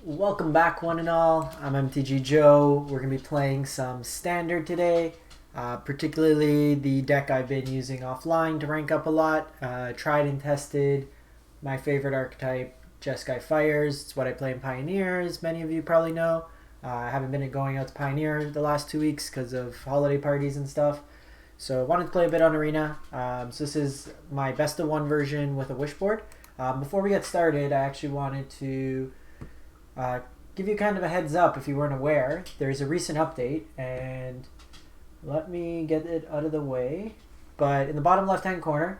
Welcome back, one and all. I'm MTG Joe. We're going to be playing some Standard today, particularly the deck I've been using offline to rank up a lot. Tried and tested my favorite archetype, Jeskai Fires. It's what I play in Pioneer, as many of you probably know. I haven't been going out to Pioneer the last 2 weeks because of holiday parties and stuff. So I wanted to play a bit on Arena. So this is my best of one version with a wish board. Before we get started, I actually wanted to give you kind of a heads up if you weren't aware. There's a recent update, and let me get it out of the way. But in the bottom left-hand corner,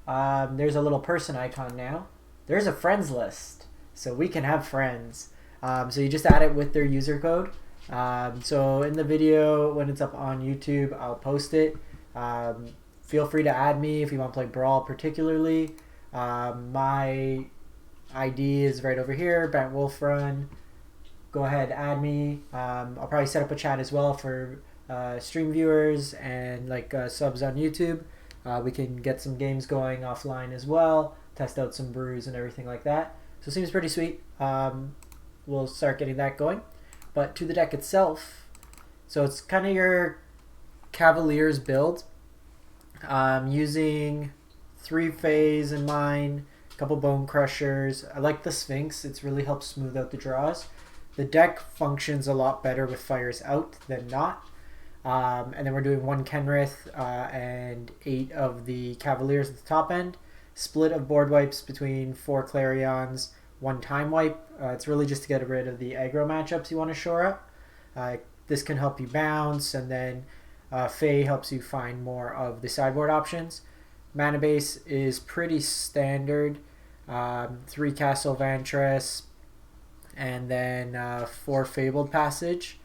there's a little person icon now. There's a friends list, so we can have friends. So you just add it with their user code. So in the video, when it's up on YouTube, I'll post it. Feel free to add me if you want to play Brawl particularly. My ID is right over here, Brent Wolfrun. Go ahead, add me. I'll probably set up a chat as well for stream viewers and subs on YouTube. We can get some games going offline as well, test out some brews and everything like that. So it seems pretty sweet. We'll start getting that going. But to the deck itself, so it's kind of your Cavaliers build. Using 3 Faes in mind, a couple Bonecrushers. I like the Sphinx. It's really helped smooth out the draws. The deck functions a lot better with fires out than not. And then we're doing 1 Kenrith and 8 of the Cavaliers at the top end. Split of board wipes between 4 Clarions, 1 time wipe. It's really just to get rid of the aggro matchups you want to shore up. This can help you bounce, and then Fae helps you find more of the sideboard options. Mana base is pretty standard. 3 Castle Vantress, and then 4 Fabled Passage.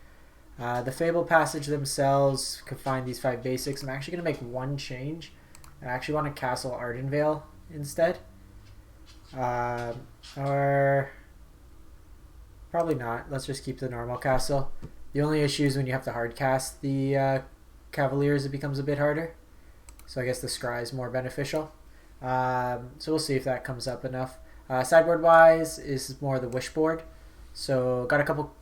The Fabled Passage themselves could find these 5 basics. I'm actually going to make one change. I actually want a Castle Ardenvale instead. Or probably not. Let's just keep the normal castle. The only issue is when you have to hard cast the Cavaliers, it becomes a bit harder. So I guess the Scry is more beneficial. So we'll see if that comes up enough. Sideboard wise is more the wish board. So got a couple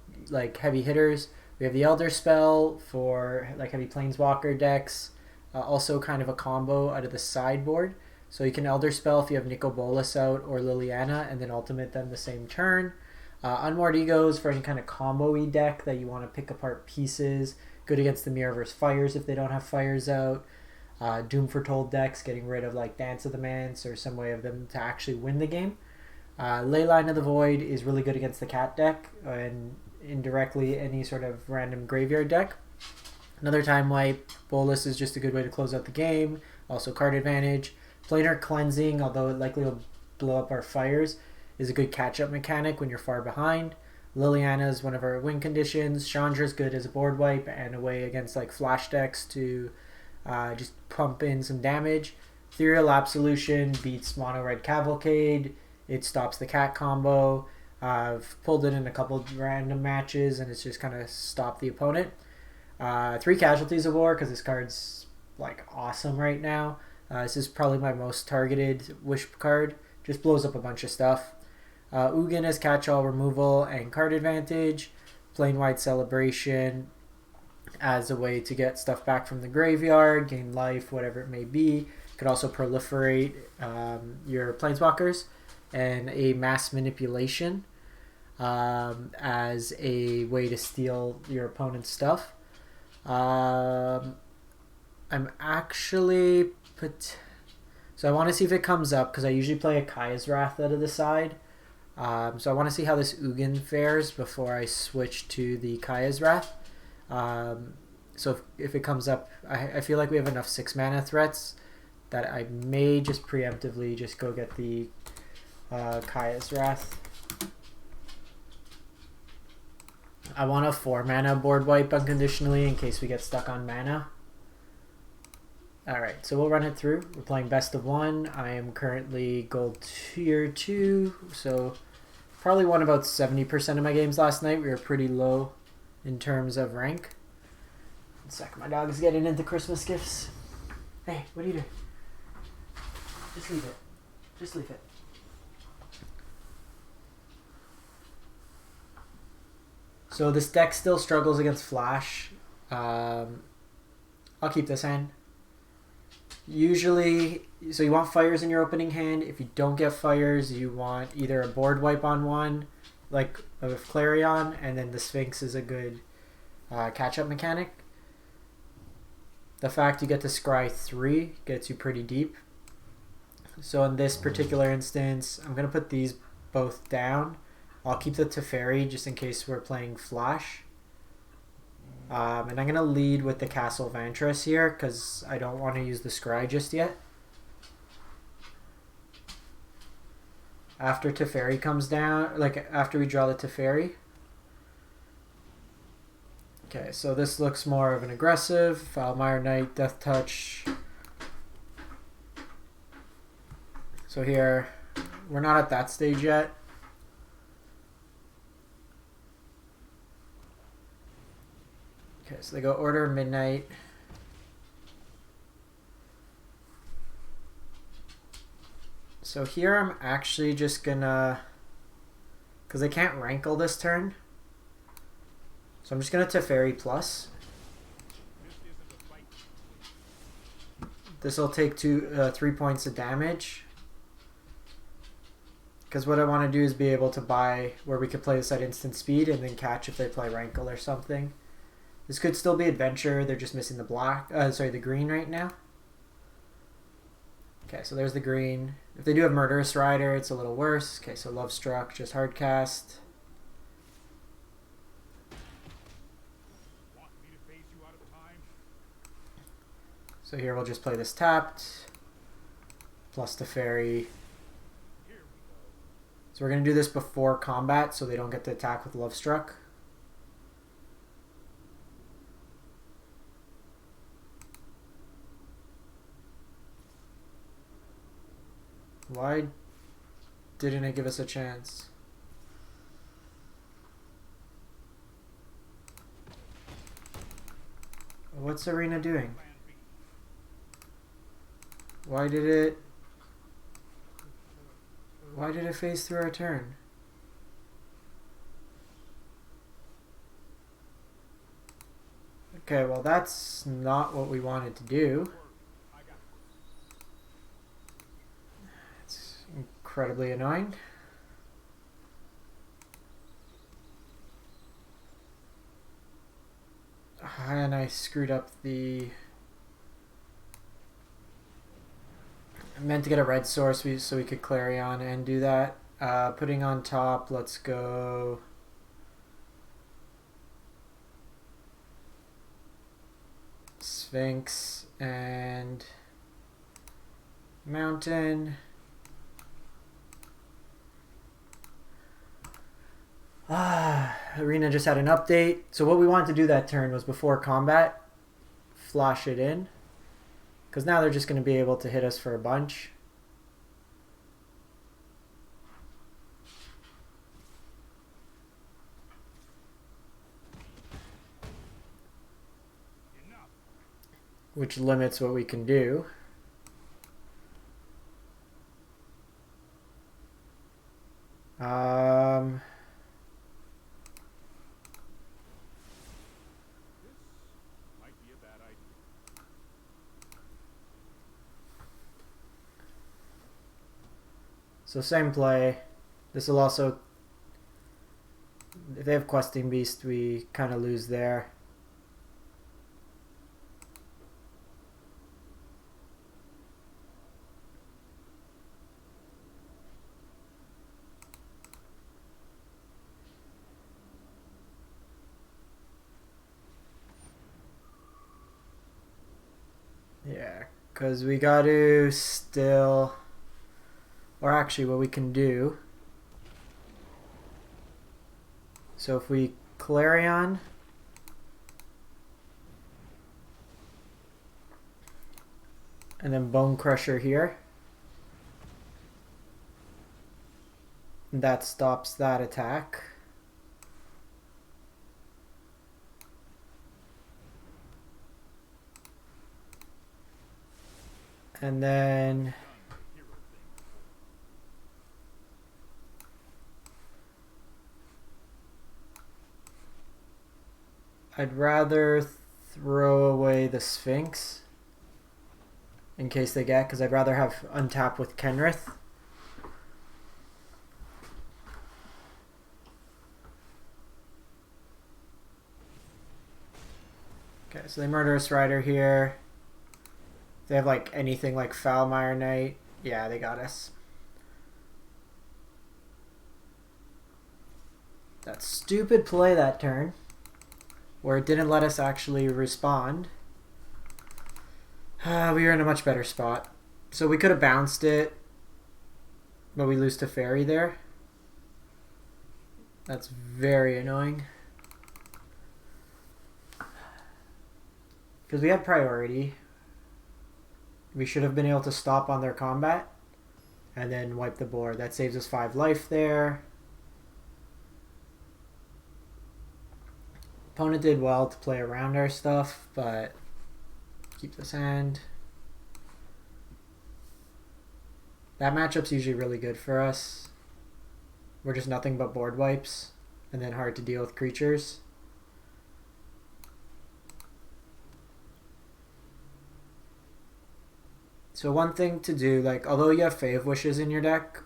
heavy hitters. We have the Elder Spell for heavy Planeswalker decks. Also kind of a combo out of the sideboard. So you can Elder Spell if you have Nicol, Bolas out, or Liliana, and then ultimate them the same turn. Unmoored Egos for any kind of combo-y deck that you want to pick apart pieces. Good against the Mirrorverse Fires if they don't have fires out. Doom Foretold decks, getting rid of Dance of the Manse or some way of them to actually win the game. Leyline of the Void is really good against the cat deck and indirectly any sort of random graveyard deck. Another time wipe. Bolas is just a good way to close out the game. Also card advantage. Planar Cleansing, although it likely will blow up our fires, is a good catch-up mechanic when you're far behind. Liliana is one of our win conditions. Chandra is good as a board wipe and a way against flash decks to just pump in some damage. Ethereal Absolution beats Mono Red Cavalcade. It stops the cat combo. I've pulled it in a couple random matches and it's just kind of stopped the opponent. 3 Casualties of War because this card's awesome right now. This is probably my most targeted wish card. Just blows up a bunch of stuff. Ugin is catch-all removal and card advantage. Planewide Celebration as a way to get stuff back from the graveyard, gain life, whatever it may be. Could also proliferate your Planeswalkers. And a Mass Manipulation as a way to steal your opponent's stuff. I'm actually so I want to see if it comes up because I usually play a Kaya's Wrath out of the side. So I want to see how this Ugin fares before I switch to the Kaya's Wrath. So if it comes up, I feel like we have enough 6 mana threats that I may just preemptively just go get the Kaya's Wrath. I want a 4 mana board wipe unconditionally in case we get stuck on mana. Alright, so we'll run it through. We're playing best of 1. I am currently gold tier 2, so probably won about 70% of my games last night. We were pretty low in terms of rank. One sec, my dog is getting into Christmas gifts. Hey, what are you doing? Just leave it. Just leave it. So this deck still struggles against Flash. I'll keep this hand. Usually, so you want fires in your opening hand. If you don't get fires, you want either a board wipe on one, like with Clarion, and then the Sphinx is a good catch-up mechanic. The fact you get to scry 3 gets you pretty deep. So in this particular instance, I'm going to put these both down. I'll keep the Teferi just in case we're playing Flash. And I'm going to lead with the Castle Vantress here because I don't want to use the scry just yet. After Teferi comes down, like after we draw the Teferi. Okay, so this looks more of an aggressive. Foulmire Knight, Death Touch. So here, we're not at that stage yet. Okay, so they go Order of Midnight. So here I'm actually just gonna, because they can't rankle this turn. So I'm just gonna Teferi plus. This will take 3 points of damage. Because what I want to do is be able to buy where we could play this at instant speed and then catch if they play rankle or something. This could still be adventure. They're just missing the black. The green right now. Okay, so there's the green. If they do have Murderous Rider, it's a little worse. Okay, so Love Struck, just hard cast. So here we'll just play this tapped. Plus the fairy. So we're going to do this before combat so they don't get to attack with Love Struck. Why didn't it give us a chance? What's Arena doing? Why did it phase through our turn? Okay, well that's not what we wanted to do. It's incredibly annoying. And I screwed up the... I meant to get a red source so we could Clarion and do that. Putting on top, let's go... Sphinx and Mountain. Arena just had an update. So what we wanted to do that turn was before combat, flash it in. Because now they're just going to be able to hit us for a bunch. Which limits what we can do. So same play. This will also, if they have Questing Beast, we kind of lose there. Yeah, because we got to still... Or actually what we can do, so if we Clarion, and then Bonecrusher here, that stops that attack. And then... I'd rather throw away the Sphinx in case they get, because I'd rather have untap with Kenrith. Okay, so they Murderous Rider here. They have like anything like Foulmire Knight. Yeah, they got us. That stupid play that turn, where it didn't let us actually respond. We were in a much better spot. So we could have bounced it, but we lose to Teferi there. That's very annoying. Because we had priority. We should have been able to stop on their combat and then wipe the board. That saves us 5 life there. Opponent did well to play around our stuff, but keep this hand. That matchup's usually really good for us. We're just nothing but board wipes and then hard to deal with creatures. So one thing to do, like, although you have Fae of Wishes in your deck,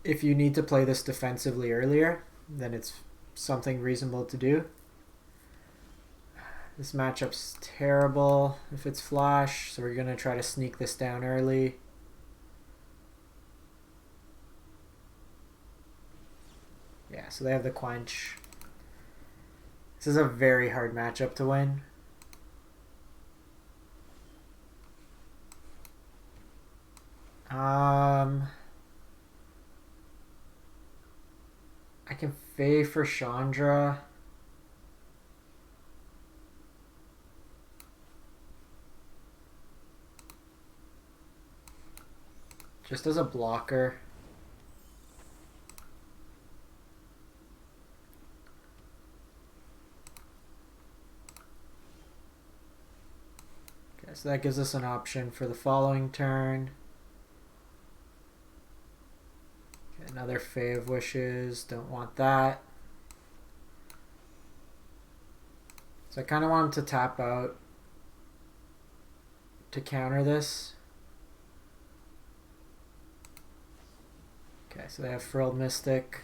if you need to play this defensively earlier, then it's something reasonable to do. This matchup's terrible if it's flash, so we're going to try to sneak this down early. Yeah, so they have the Quench. This is a very hard matchup to win. I can Fae for Chandra. Just as a blocker. Okay, so that gives us an option for the following turn. Another Fae of Wishes, don't want that. So I kind of want him to tap out to counter this. Okay, so they have Frilled Mystic.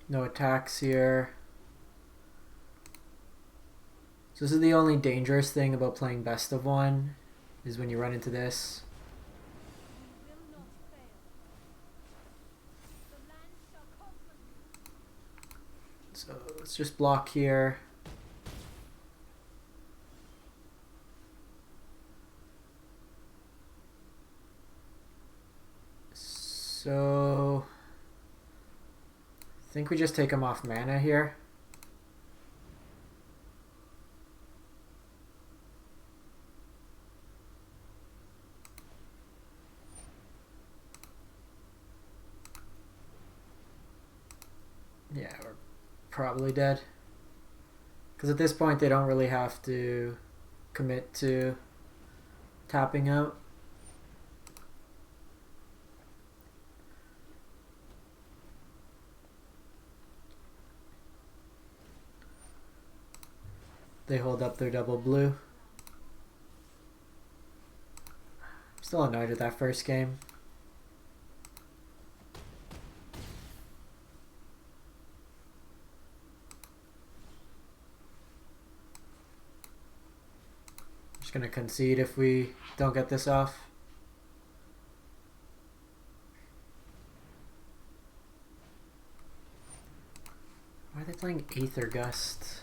No attacks here. So this is the only dangerous thing about playing best of one, is when you run into this. So let's just block here. So I think we just take him off mana here. Yeah, we're probably dead. Because at this point they don't really have to commit to tapping out. They hold up their double blue. I'm still annoyed with that first game. Just gonna concede if we don't get this off. Why are they playing Aether Gust?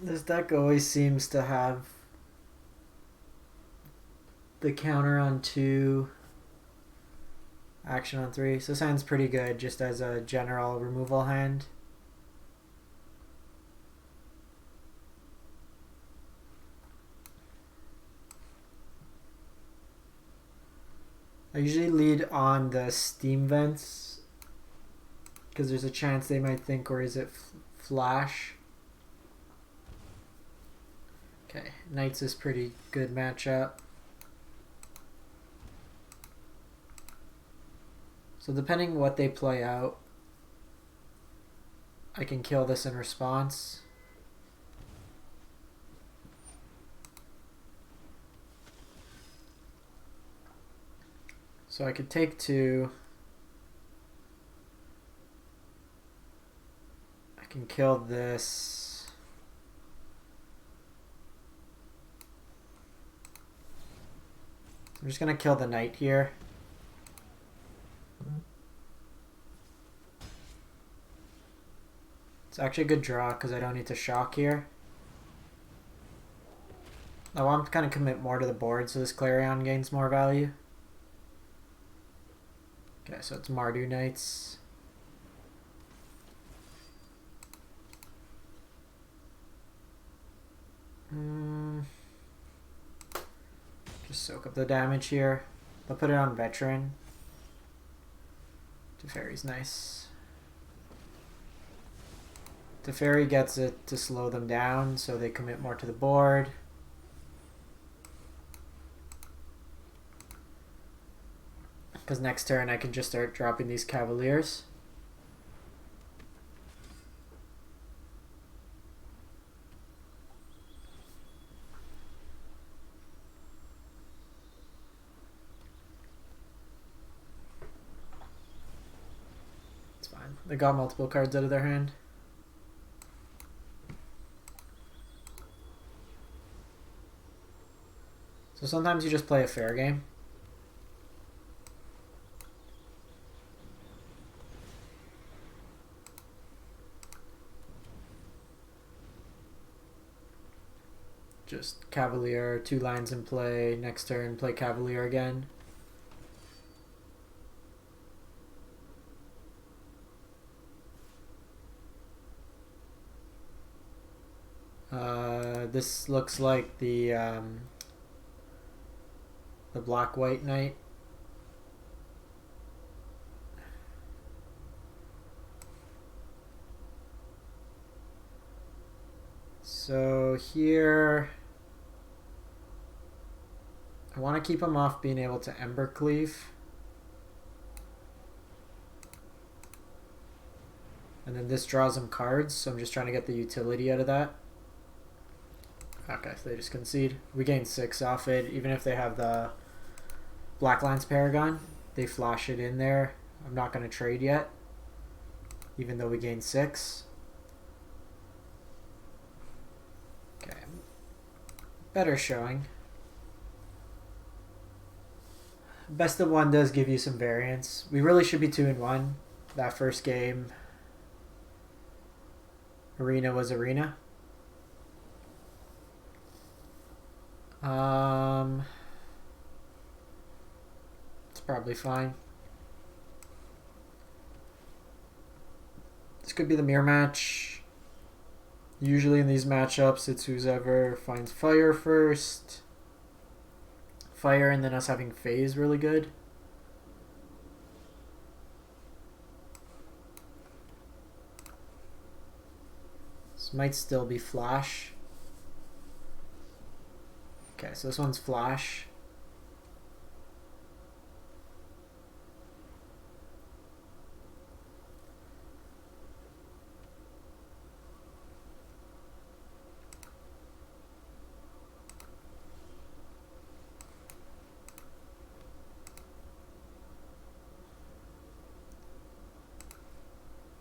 This deck always seems to have the counter on 2, action on 3. So this hand's pretty good just as a general removal hand. I usually lead on the Steam Vents Because there's a chance they might think, or is it Flash? Okay, Knights is pretty good matchup. So depending what they play out, I can kill this in response. So I could take 2. I can kill this. I'm just going to kill the knight here. It's actually a good draw because I don't need to shock here. I want to kind of commit more to the board so this Clarion gains more value. Okay, so it's Mardu Knights. Just soak up the damage here. I'll put it on Veteran. Teferi's nice. Teferi gets it to slow them down so they commit more to the board. Because next turn I can just start dropping these Cavaliers. It's fine. They got multiple cards out of their hand. So sometimes you just play a fair game. Just Cavalier, 2 lines in play, next turn play Cavalier again. This looks like the black-white knight. So here, I want to keep him off being able to Ember Cleave. And then this draws him cards, so I'm just trying to get the utility out of that. Okay, so they just concede. We gain 6 off it, even if they have the Black Lance Paragon. They flash it in there. I'm not going to trade yet, even though we gain 6. Okay. Better showing. Best of 1 does give you some variance. We really should be 2-1. That first game, Arena was Arena. It's probably fine. This could be the mirror match. Usually in these matchups, it's whoever finds fire first. Fire and then us having Fae is really good. This might still be Flash. Okay, so this one's Flash.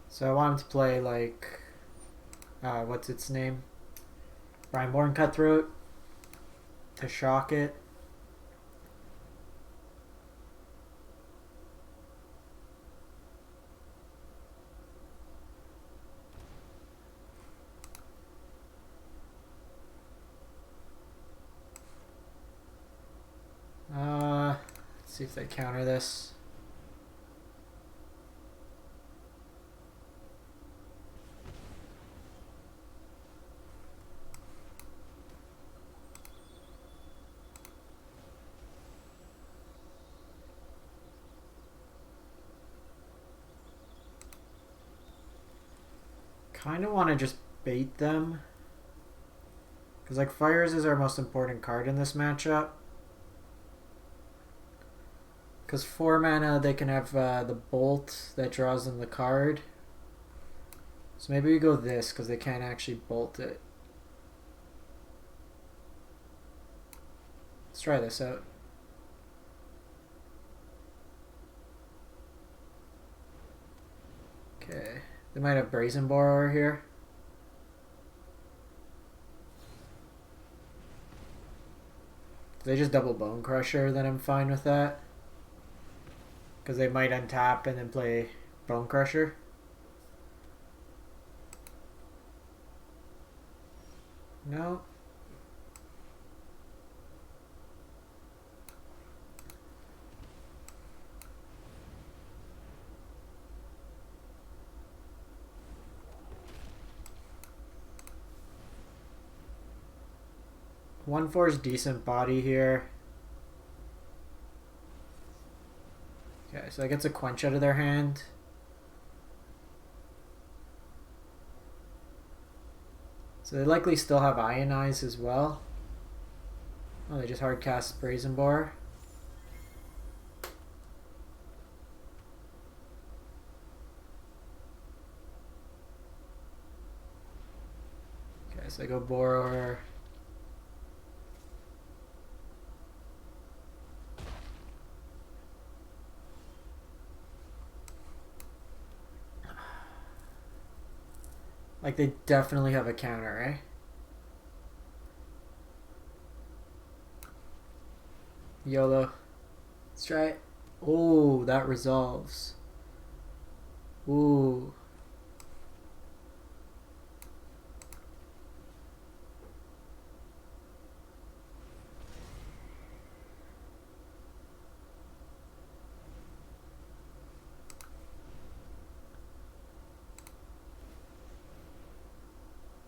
So I want him to play like, what's its name? Brineborn Cutthroat to shock it. Let's see if they counter this. Kind of want to just bait them. Because like Fires is our most important card in this matchup. Because 4 mana they can have the Bolt that draws them the card. So maybe we go this because they can't actually bolt it. Let's try this out. Okay, they might have Brazen Borer here. If they just double Bonecrusher, then I'm fine with that. Because they might untap and then play Bonecrusher. No. One force decent body here. Okay, so that gets a quench out of their hand. So they likely still have Ionize as well. Oh, they just hard cast Brazen Borer. Okay, so they go Borer. Like, they definitely have a counter, eh? YOLO. Let's try it. Oh, that resolves. Ooh.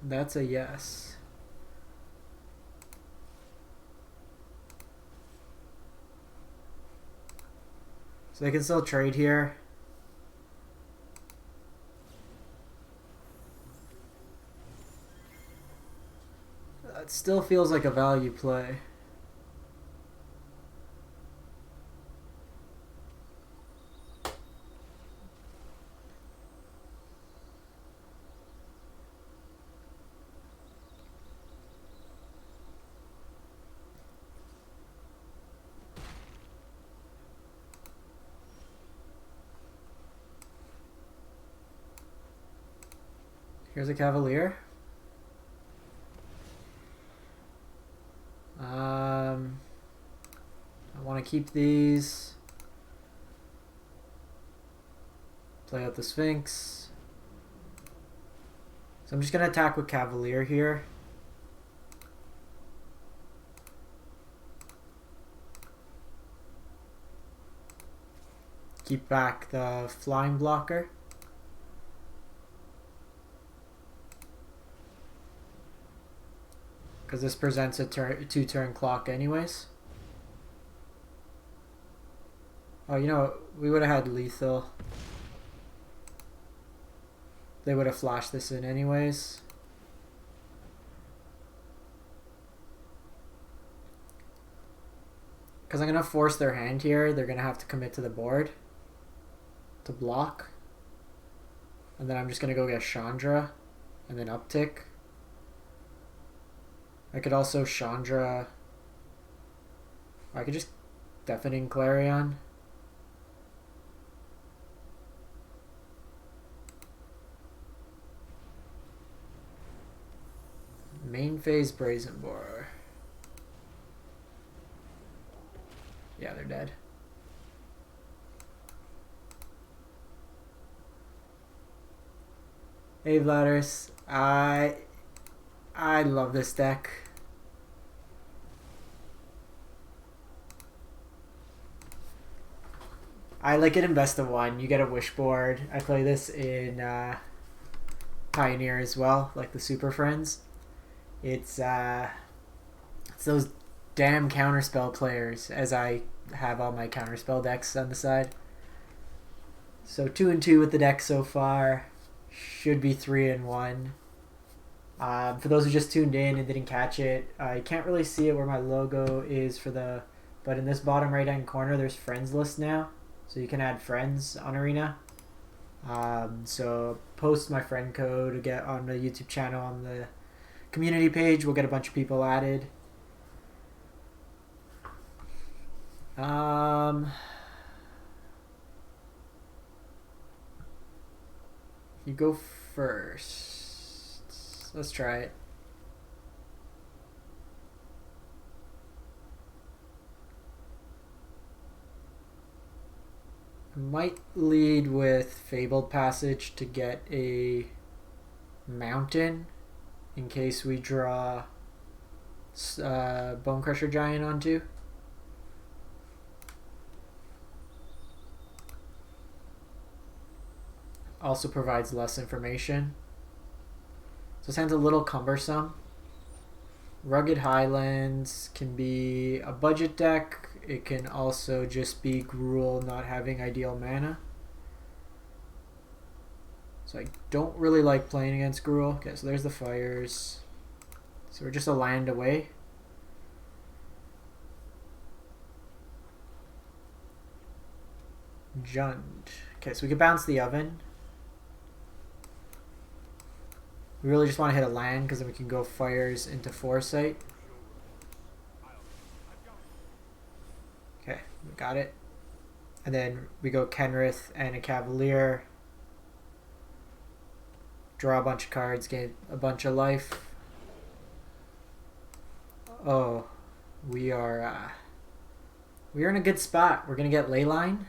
That's a yes. So they can still trade here. It still feels like a value play. Here's a Cavalier. I want to keep these. Play out the Sphinx. So I'm just going to attack with Cavalier here. Keep back the flying blocker. Because this presents a 2-turn clock anyways. Oh, you know, we would have had lethal. They would have flashed this in anyways. Because I'm going to force their hand here. They're going to have to commit to the board to block. And then I'm just going to go get Chandra and then uptick. I could also Chandra. I could just Deafening Clarion. Main phase Brazen Borer. Yeah, they're dead. Hey Vladders, I love this deck. I like it in best of one. You get a wish board. I play this in Pioneer as well, like the Super Friends. It's those damn counterspell players, as I have all my counterspell decks on the side. So 2-2 with the deck so far. should be 3-1. For those who just tuned in and didn't catch it, I can't really see it where my logo is for the, but in this bottom right hand corner there's friends list now, so you can add friends on Arena. So post my friend code to get on the YouTube channel on the community page. We'll get a bunch of people added. You go first. Let's try it. I might lead with Fabled Passage to get a mountain in case we draw Bonecrusher Giant onto. Also provides less information. So this hand's a little cumbersome. Rugged Highlands can be a budget deck. It can also just be Gruul not having ideal mana. So I don't really like playing against Gruul. Okay, so there's the fires. So we're just a land away. Jund. Okay, so we can bounce the oven. We really just want to hit a land because then we can go Fires into Foresight. Okay, we got it. And then we go Kenrith and a Cavalier. Draw a bunch of cards, gain a bunch of life. Oh, we are in a good spot. We're gonna get Leyline.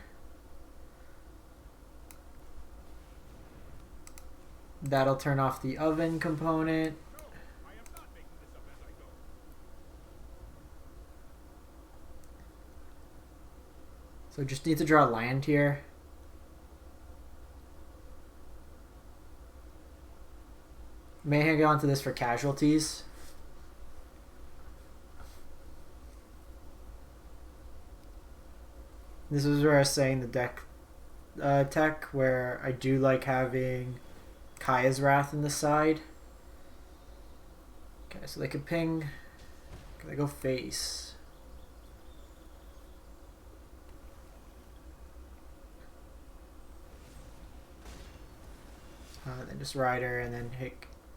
That'll turn off the oven component. So just need to draw land here. May hang on to this for casualties. This is where I was saying the deck tech, where I do like having Kaya's Wrath in the side. Okay, so they could ping. Can they go face? Then just Rider and then hit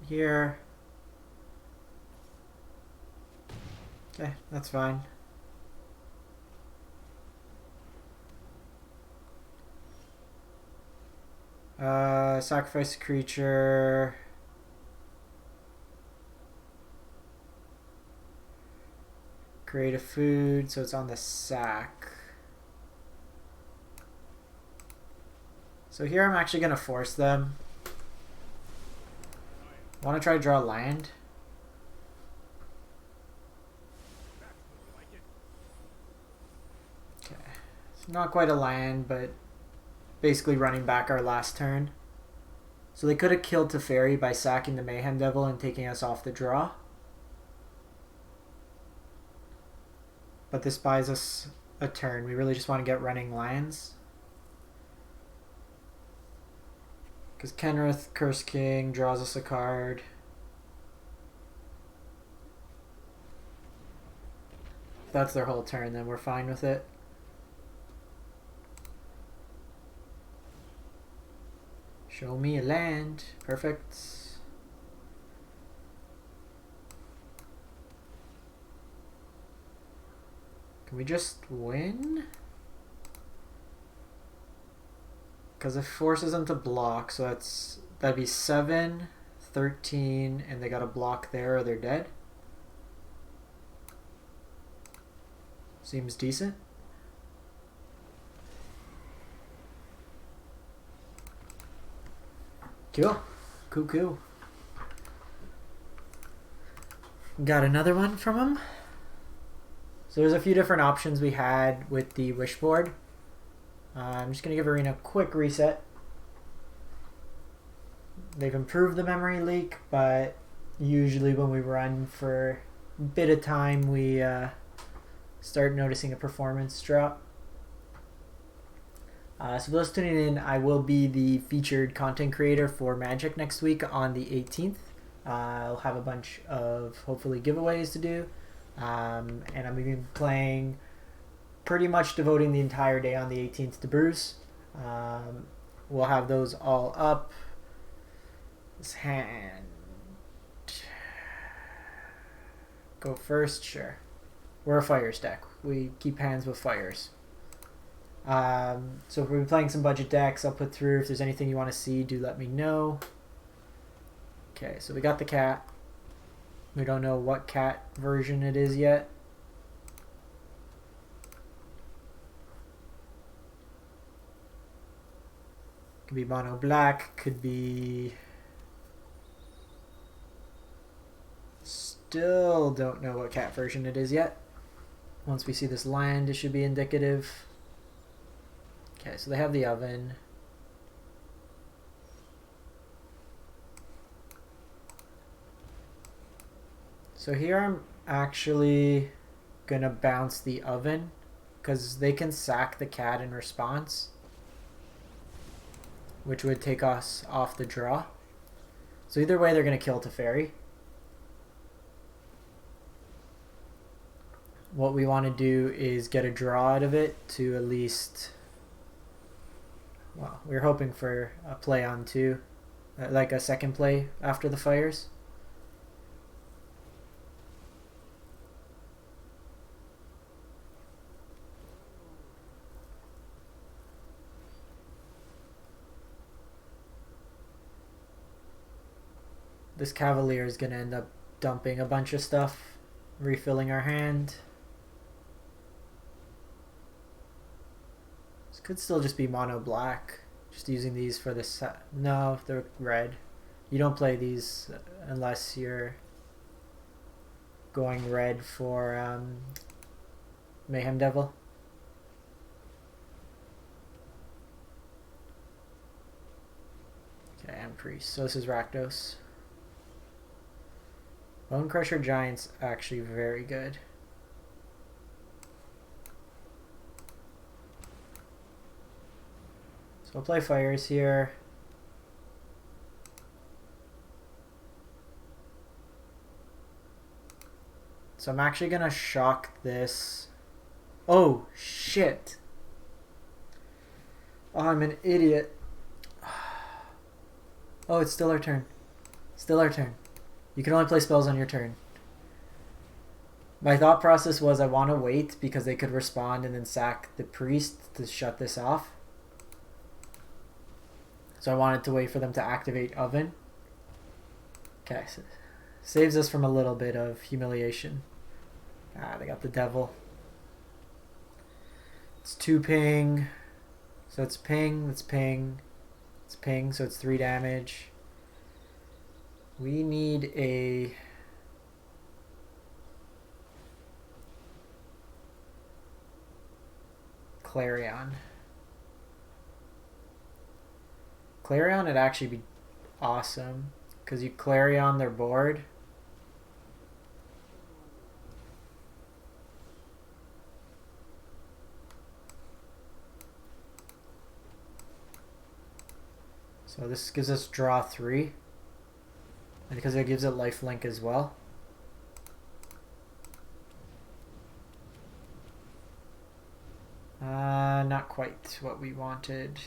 here. Okay, that's fine. Sacrifice a creature. Create a food, so it's on the sack. So here I'm actually going to force them. Want to try to draw land. Okay, it's not quite a land, but basically running back our last turn. So they could have killed Teferi by sacking the Mayhem Devil and taking us off the draw. But this buys us a turn. We really just want to get running lands. Because Kenrith, Curse King, draws us a card. If that's their whole turn, then we're fine with it. Show me a land. Perfect. Can we just win? Because it forces them to block, so that'd be 7, 13, and they got a block there or they're dead. Seems decent. Cool. Cool. Got another one from him. So there's a few different options we had with the wish board. I'm just going to give Arena a quick reset. They've improved the memory leak, but usually when we run for a bit of time, we start noticing a performance drop. So for those tuning in, I will be the featured content creator for Magic next week on the 18th. I'll have a bunch of, hopefully, giveaways to do. And I'm going to be playing, pretty much devoting the entire day on the 18th to brews. We'll have those all up. This hand. Go first? Sure. We're a fires deck. We keep hands with fires. So if we're playing some budget decks, I'll put through. If there's anything you want to see, do let me know. Okay, so we got the cat. We don't know what cat version it is yet. Could be mono black, could be... Still don't know what cat version it is yet. Once we see this land, it should be indicative. Okay, so they have the oven. So here I'm actually gonna bounce the oven because they can sack the cat in response, which would take us off the draw. So either way, they're gonna kill Teferi. What we want to do is get a draw out of it to at least... Well, we're hoping for a play on two, like a second play after the fires. This Cavalier is going to end up dumping a bunch of stuff, refilling our hand. This could still just be mono black, just using these for the set. No, they're red. You don't play these unless you're going red for Mayhem Devil. Okay, and Priest. So this is Rakdos. Bonecrusher Giant's actually very good. So I'll play fires here. So I'm actually gonna shock this. Oh shit. Oh, I'm an idiot. Oh, it's still our turn. Still our turn. You can only play spells on your turn. My thought process was I want to wait because they could respond and then sack the priest to shut this off. So I wanted to wait for them to activate oven. Okay, so saves us from a little bit of humiliation. Ah, they got the devil. It's 2 ping. So it's ping, it's ping, it's ping, so it's 3 damage. We need a... Clarion. Clarion would actually be awesome because you Clarion their board. So this gives us draw 3. And because it gives it lifelink as well. Not quite what we wanted.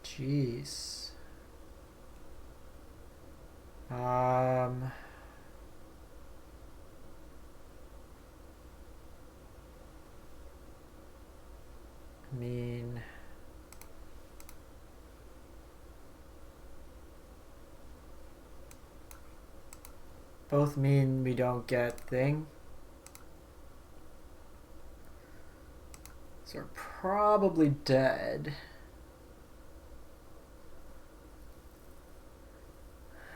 Jeez. I mean, both mean we don't get thing. So we're probably dead.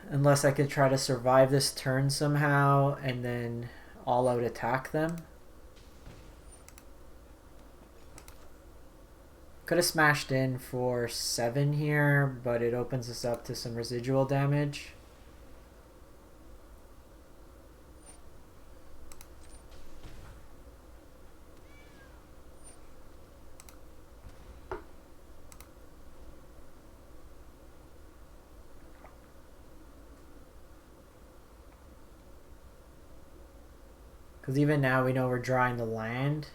Unless I could try to survive this turn somehow and then all out attack them. Could have smashed in for 7 here, but it opens us up to some residual damage. Because even now we know we're drawing the land.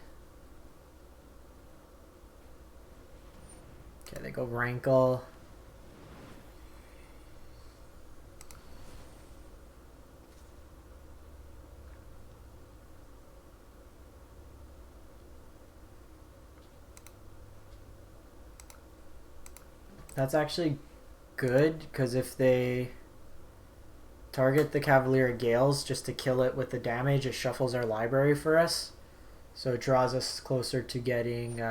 Okay, they go Rankle. That's actually good, because if they target the Cavalier of Gales just to kill it with the damage, it shuffles our library for us. So it draws us closer to getting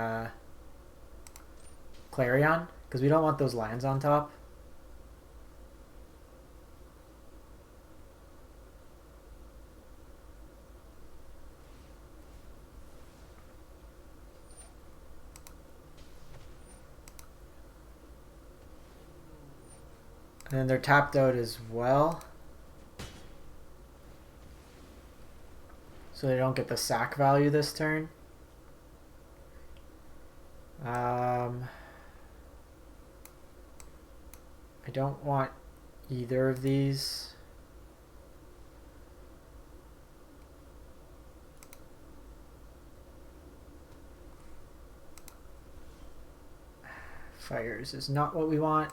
Clarion, because we don't want those lands on top. And then they're tapped out as well. So they don't get the sack value this turn. I don't want either of these. Fires is not what we want.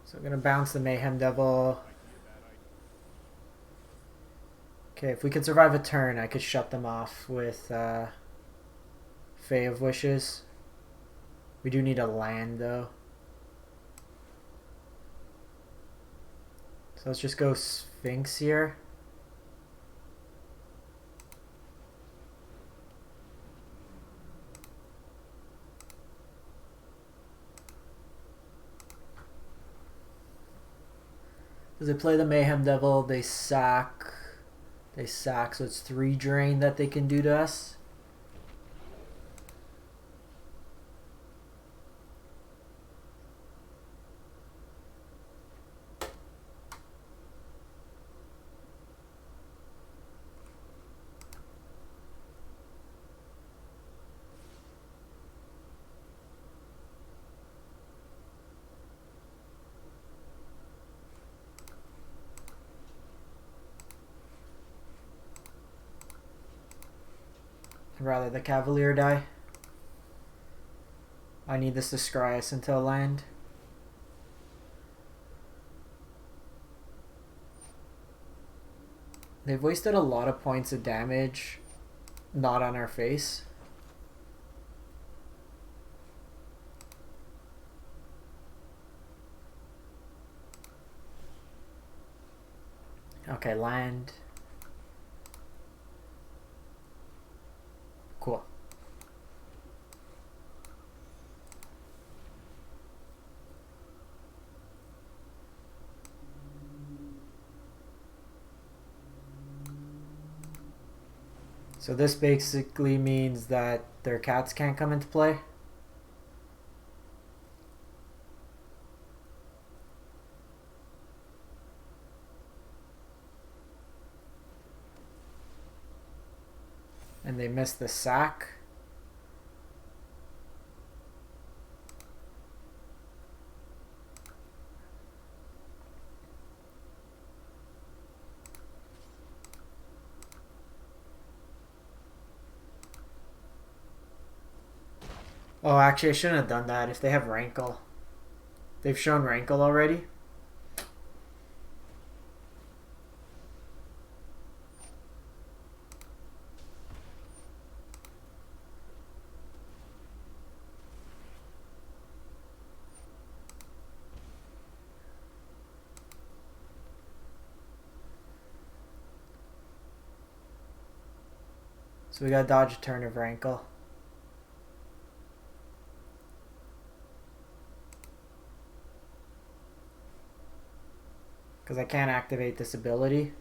So I'm going to bounce the Mayhem Devil. Okay, if we could survive a turn, I could shut them off with Fae of Wishes. We do need a land, though. So let's just go Sphinx here. Because they play the Mayhem Devil, they sack, so it's 3 drain that they can do to us. Rather the Cavalier die. I need this to scry us into a land. They've wasted a lot of points of damage not on our face. Okay, land. Cool. So this basically means that their cats can't come into play. And they missed the sack. Oh, actually, I shouldn't have done that if they have Rankle. They've shown Rankle already. So we gotta dodge a turn of Rankle. Because I can't activate this ability.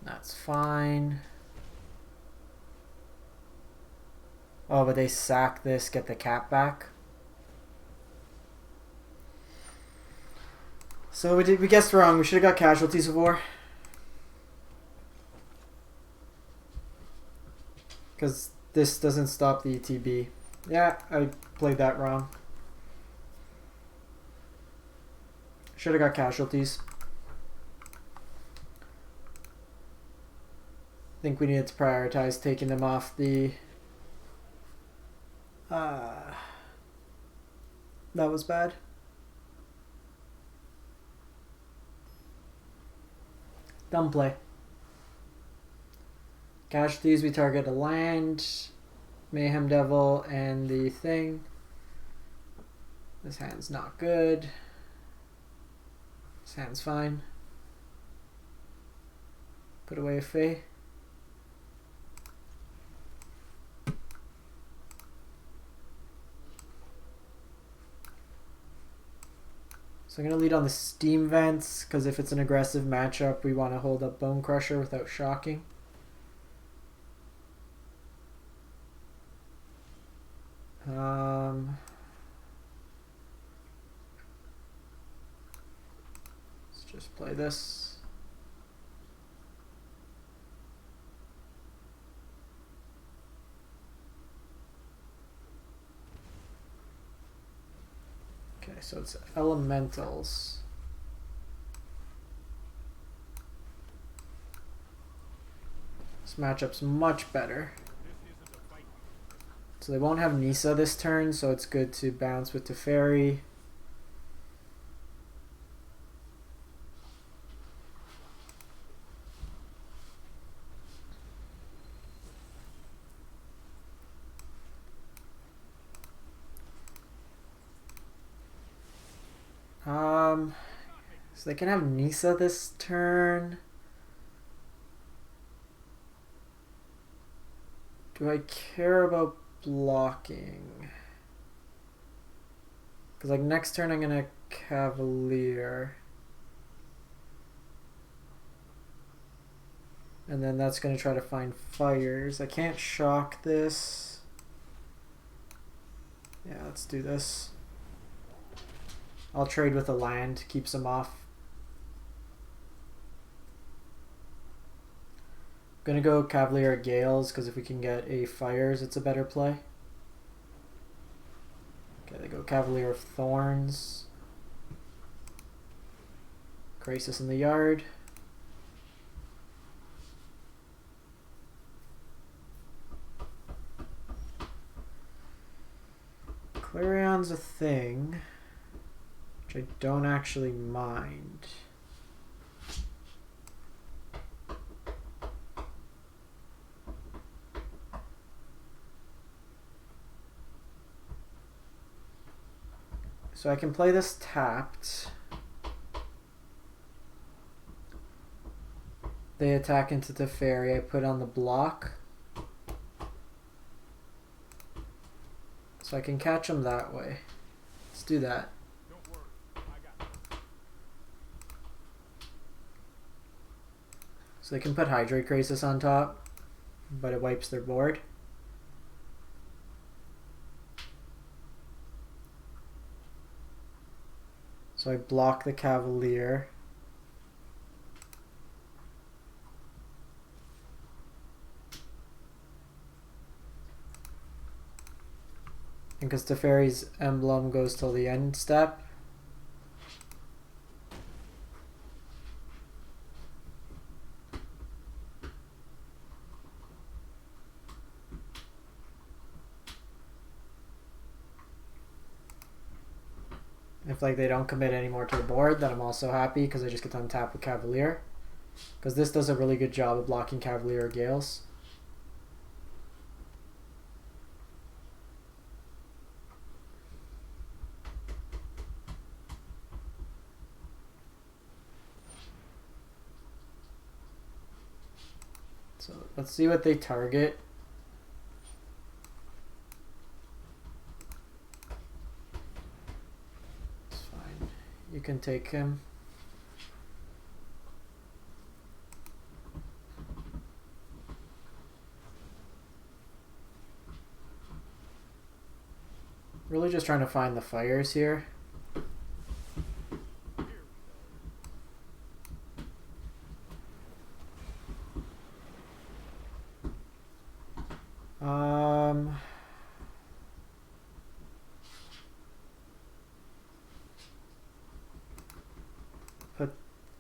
That's fine. Oh, but they sack this, get the cap back. So we guessed wrong. We should have got Casualties of War. Because this doesn't stop the ETB. Yeah, I played that wrong. Should have got Casualties. I think we needed to prioritize taking them off the... that was bad. Dumb play. Casualties, we target a land, Mayhem Devil, and the thing. This hand's not good. This hand's fine. Put away a Fae. So I'm going to lead on the Steam Vents, because if it's an aggressive matchup, we want to hold up Bonecrusher without shocking. Let's just play this. Okay, so it's elementals. This matchup's much better. So they won't have Nissa this turn, so it's good to bounce with Teferi. So they can have Nissa this turn. Do I care about blocking? Because like next turn I'm gonna Cavalier. And then that's gonna try to find fires. I can't shock this. Yeah, let's do this. I'll trade with a land, keeps them off. Gonna go Cavalier of Gales, because if we can get a fires, it's a better play. Okay, they go Cavalier of Thorns. Crisis in the yard. Clarion's a thing, which I don't actually mind. So I can play this tapped. They attack into Teferi. I put on the block. So I can catch them that way. Let's do that. So they can put Hydrate Crisis on top, but it wipes their board. So I block the Cavalier. And because Teferi's emblem goes till the end step. If like they don't commit anymore to the board, then I'm also happy because I just get to untap with Cavalier. Because this does a really good job of blocking Cavalier of Gales. So let's see what they target. It's fine. You can take him. Really just trying to find the fires here. Put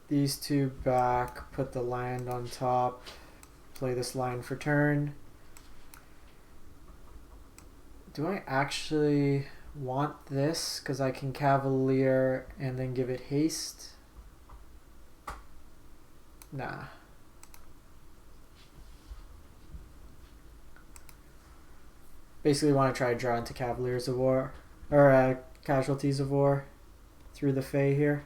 these two back, put the land on top, play this line for turn. Do I actually want this? Because I can Cavalier and then give it haste? Nah. Basically want to try to draw into Cavaliers of War, or Casualties of War through the Fae here.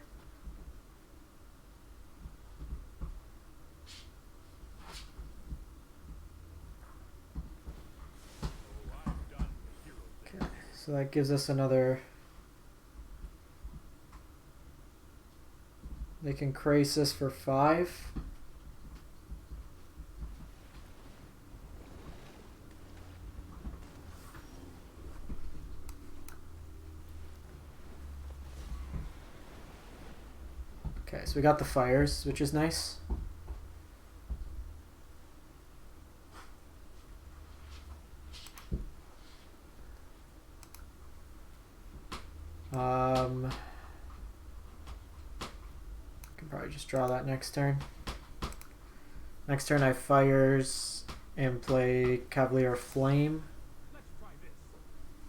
Okay, so that gives us another... They can Crisis for 5. Okay, so we got the fires, which is nice. Can probably just draw that next turn. Next turn I fires and play Cavalier of Flame.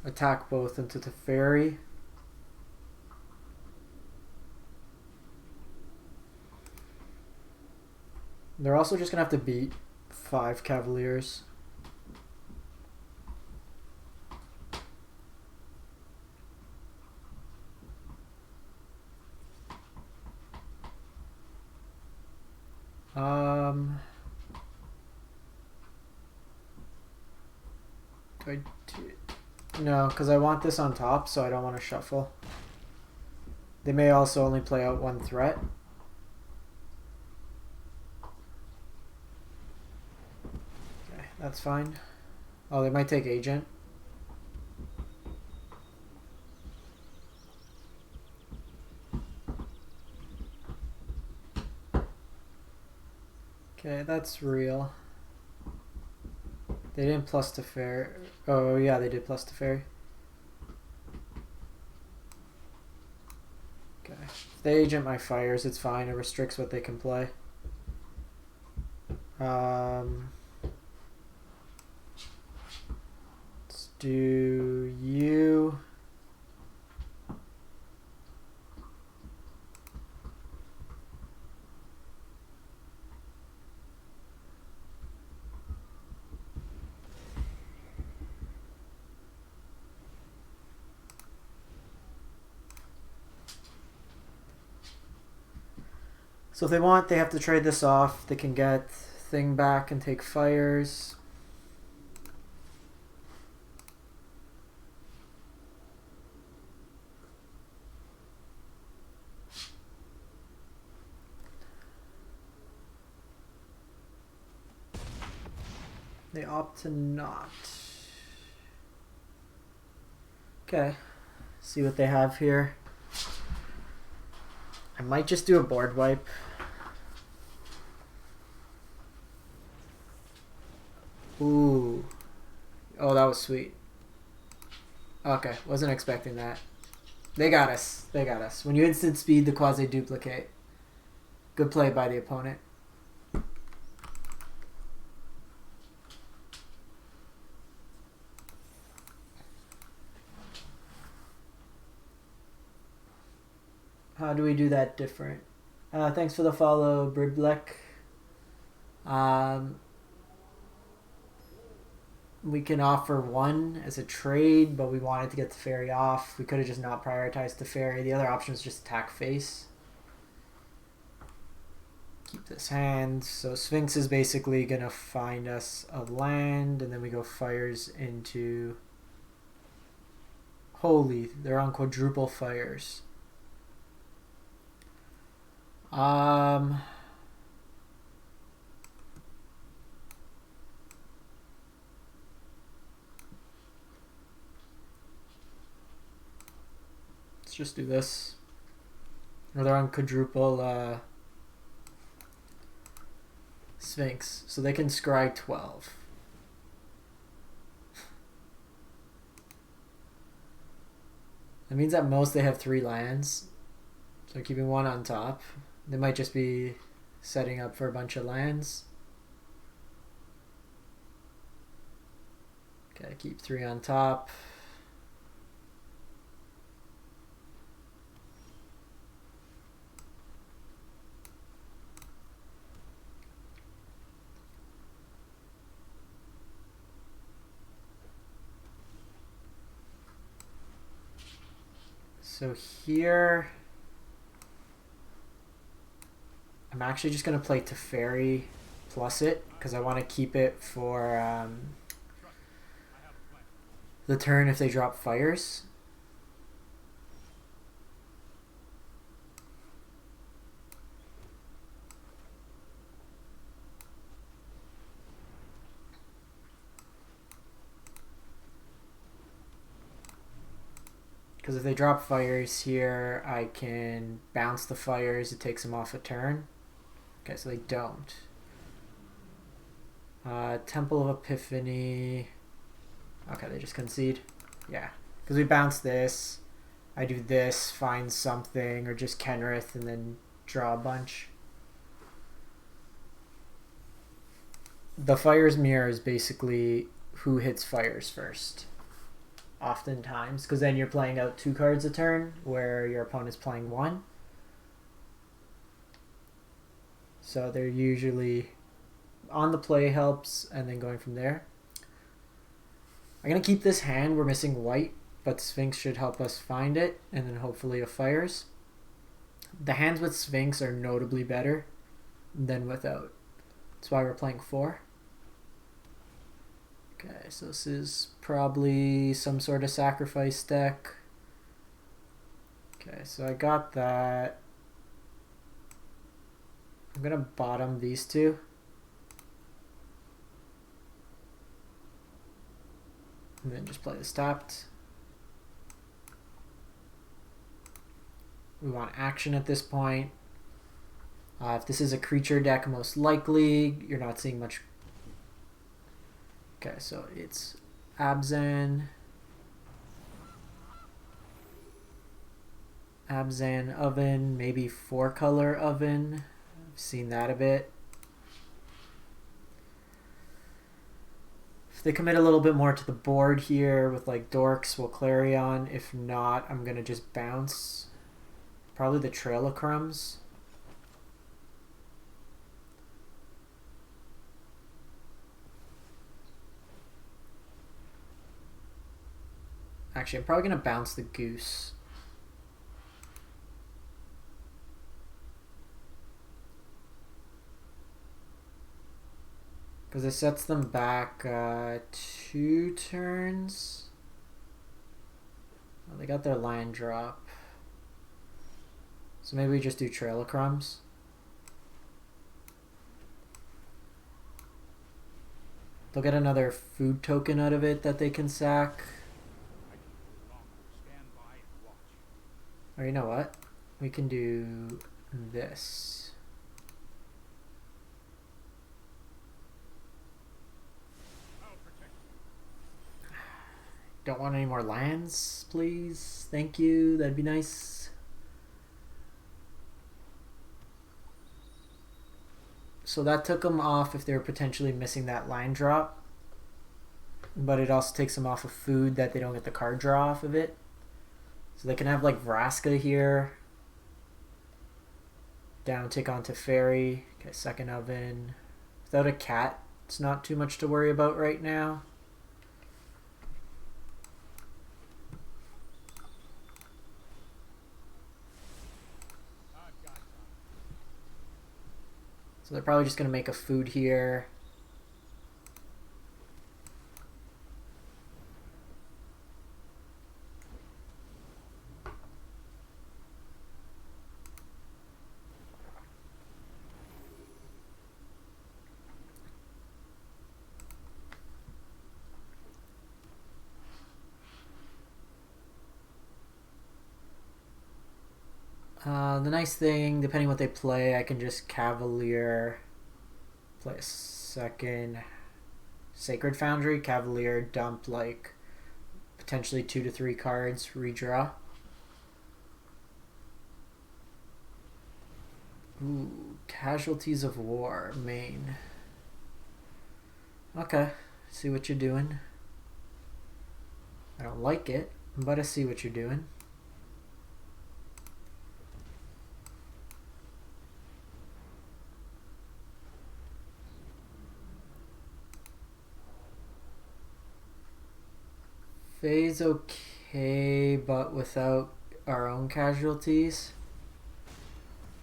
Attack both into Teferi. They're also just gonna have to beat 5 Cavaliers. No, because I want this on top, so I don't want to shuffle. They may also only play out 1 threat. Okay, that's fine. Oh, they might take Agent. Okay, that's real. They didn't plus Teferi. Oh yeah, they did plus Teferi. Okay. If they agent my fires, it's fine. It restricts what they can play. Let's do you. So if they want, they have to trade this off. They can get thing back and take fires. They opt to not. Okay, see what they have here. I might just do a board wipe. Ooh. Oh, that was sweet. Okay, wasn't expecting that. They got us. They got us. When you instant speed the quasi-duplicate. Good play by the opponent. How do we do that different? Thanks for the follow, Bridbleck. We can offer 1 as a trade, but we wanted to get the Teferi off. We could have just not prioritized the Teferi. The other option is just attack face. Keep this hand. So Sphinx is basically going to find us a land, and then we go fires into... Holy, they're on quadruple fires. Let's just do this. Or they're on quadruple Sphinx, so they can scry 12. That means at most they have 3 lands, so they're keeping 1 on top. They might just be setting up for a bunch of lands. Okay, keep 3 on top. So here, I'm actually just going to play Teferi plus it, because I want to keep it for the turn if they drop fires. Because if they drop fires here, I can bounce the fires. It takes them off a turn. Okay, so they don't. Temple of Epiphany. Okay, they just concede. Yeah, because we bounce this. I do this, find something, or just Kenrith, and then draw a bunch. The fires mirror is basically who hits fires first. Oftentimes, because then you're playing out 2 cards a turn where your opponent's playing 1. So they're usually on the play helps and then going from there. I'm going to keep this hand. We're missing white, but Sphinx should help us find it, and then hopefully a fires. The hands with Sphinx are notably better than without. That's why we're playing 4. Okay, so this is probably some sort of sacrifice deck. Okay, so I got that. I'm gonna bottom these 2. And then just play this tapped. We want action at this point. If this is a creature deck, most likely, you're not seeing much. Okay, so it's Abzan, Oven, maybe 4-color Oven. I've seen that a bit. If they commit a little bit more to the board here with like Dorks, we'll Clarion. If not, I'm going to just bounce. Probably the Trail of Crumbs. Actually, I'm probably going to bounce the Goose. Because it sets them back 2 turns. Oh, they got their land drop. So maybe we just do Trail of Crumbs. They'll get another food token out of it that they can sack. Or you know what? We can do this. Don't want any more lands, please. Thank you. That'd be nice. So that took them off if they were potentially missing that line drop. But it also takes them off of food that they don't get the card draw off of it. So they can have like Vraska here. Down tick on Teferi. Okay, second Oven. Without a cat, it's not too much to worry about right now. So they're probably just going to make a food here. The nice thing, depending what they play, I can just Cavalier, play a second Sacred Foundry, Cavalier, dump like potentially 2 to 3 cards, redraw. Ooh, Casualties of War, main. Okay, see what you're doing. I don't like it, but I see what you're doing. Fae's okay, but without our own casualties.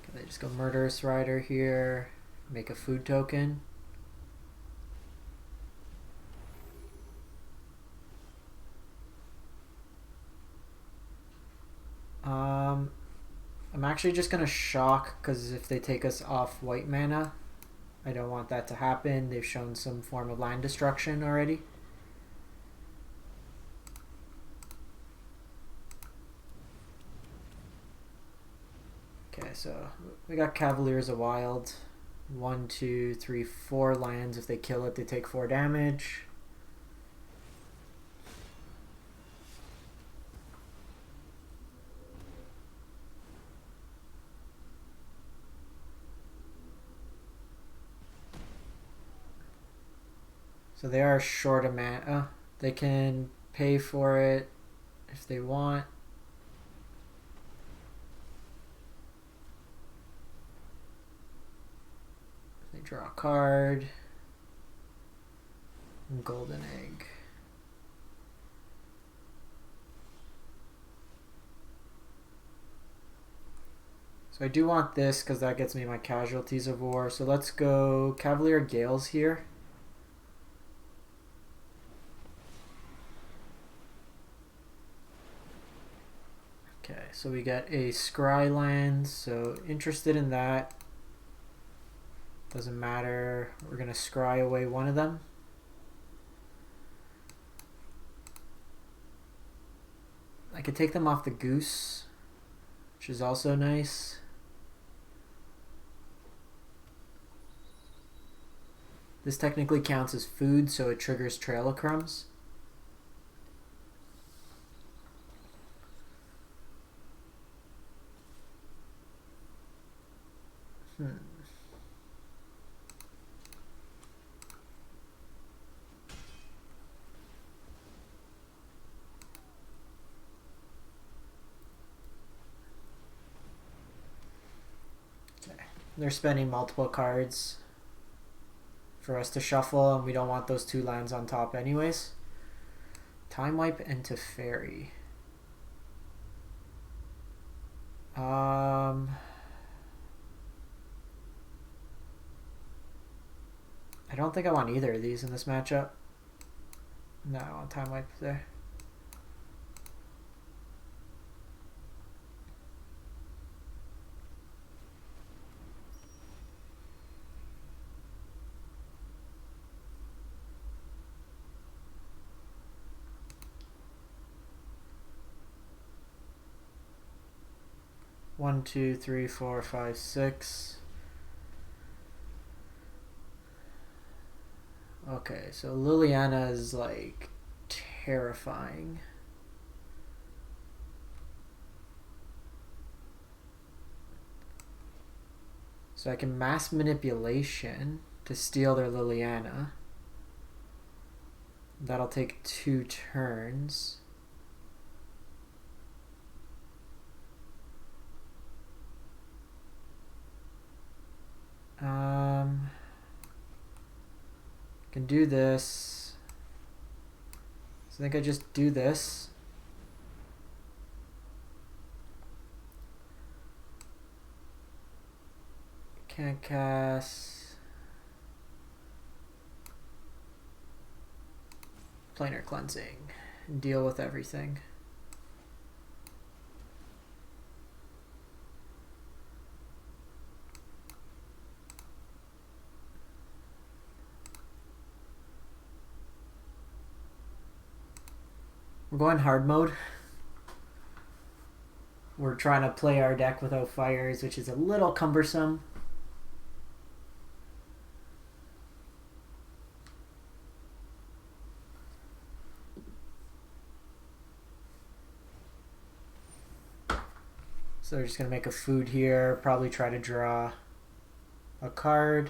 Can they just go Murderous Rider here, make a food token? I'm actually just gonna shock, because if they take us off white mana, I don't want that to happen. They've shown some form of land destruction already. Okay, so we got Cavaliers of Wild. 1, 2, 3, 4 lands. If they kill it, they take 4 damage. So they are short of mana. They can pay for it if they want. They draw a card. Golden Egg. So I do want this because that gets me my Casualties of War. So let's go Cavalier of Gales here. Okay, so we got a Scry land, so interested in that. Doesn't matter, we're gonna scry away one of them. I could take them off the Goose, which is also nice. This technically counts as food, so it triggers Trail of Crumbs. They're spending multiple cards for us to shuffle, and we don't want those 2 lands on top anyways. Time Wipe and Teferi. I don't think I want either of these in this matchup. No, I want Time Wipe there. One, two, three, four, five, six. Okay, so Liliana is like terrifying. So I can Mass Manipulation to steal their Liliana. That'll take 2 turns. Can do this. So I think I just do this. Can't cast Planar Cleansing and deal with everything. We're going hard mode. we're trying to play our deck without fires, which is a little cumbersome. So we're just going to make a food here, probably try to draw a card.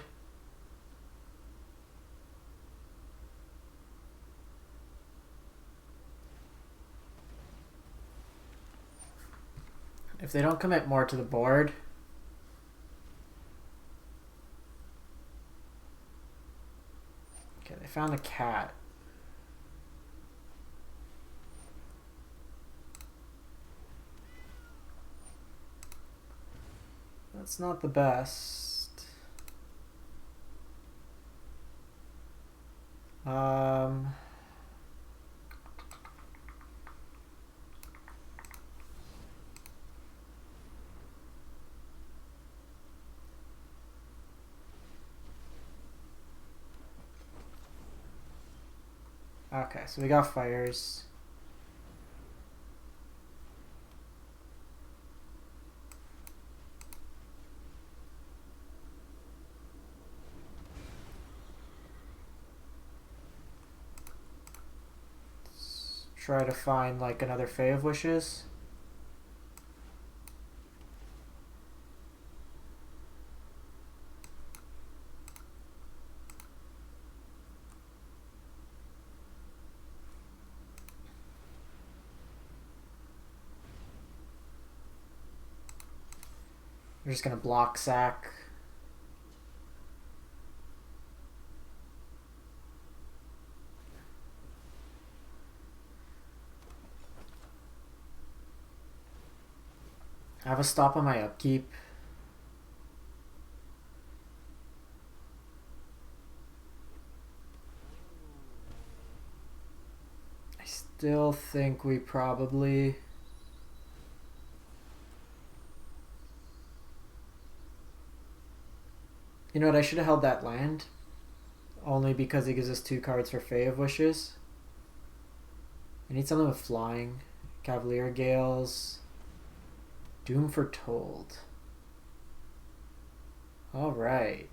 If they don't commit more to the board, okay, they found a cat. That's not the best. Okay, so we got fires. Let's try to find like another Fae of Wishes. We're just going to block sack. I have a stop on my upkeep. I still think we probably... You know what, I should have held that land. Only because it gives us 2 cards for Fae of Wishes. I need something with flying. Cavalier of Gales. Doom Foretold. Alright.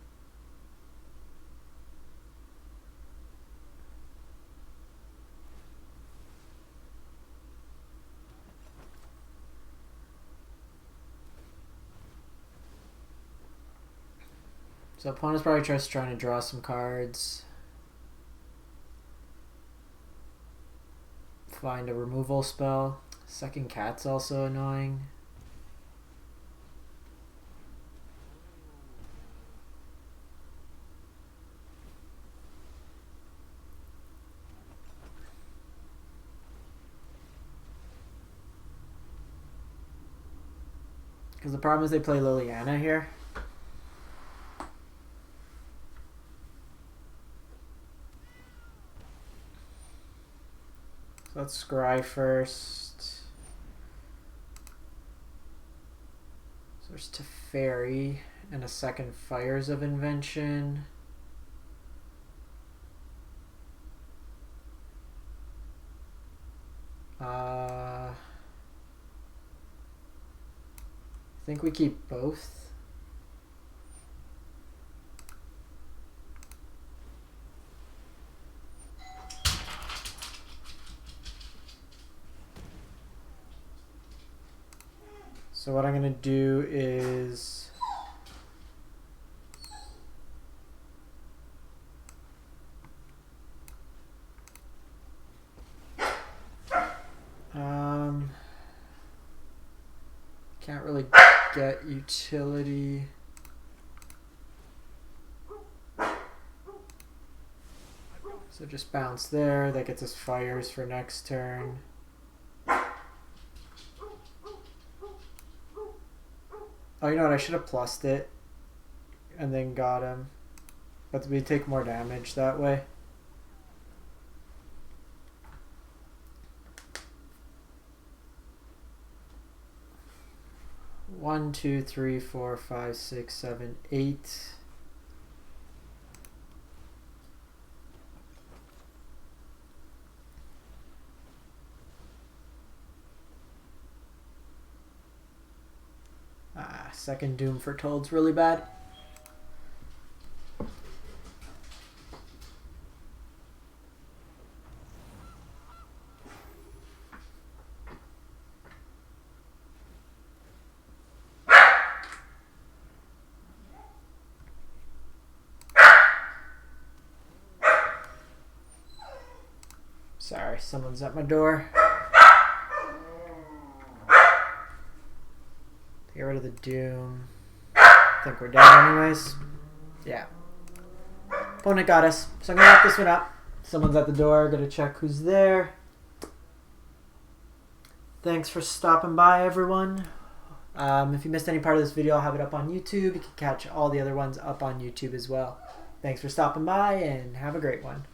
So opponent's probably just trying to draw some cards. Find a removal spell. Second cat's also annoying. Because the problem is they play Liliana here. Let's scry first. So there's Teferi and a second Fires of Invention. I think we keep both. So what I'm going to do is can't really get utility. So just bounce there. That gets us fires for next turn. Oh, you know what? I should have plussed it and then got him. But we take more damage that way. One, two, three, four, five, six, seven, 8. Second Doom Foretold's really bad. Sorry, someone's at my door. Get rid of the Doom. I think we're done anyways. Yeah. Opponent got us. So I'm going to wrap this one up. Someone's at the door. Got to check who's there. Thanks for stopping by, everyone. If you missed any part of this video, I'll have it up on YouTube. You can catch all the other ones up on YouTube as well. Thanks for stopping by, and have a great one.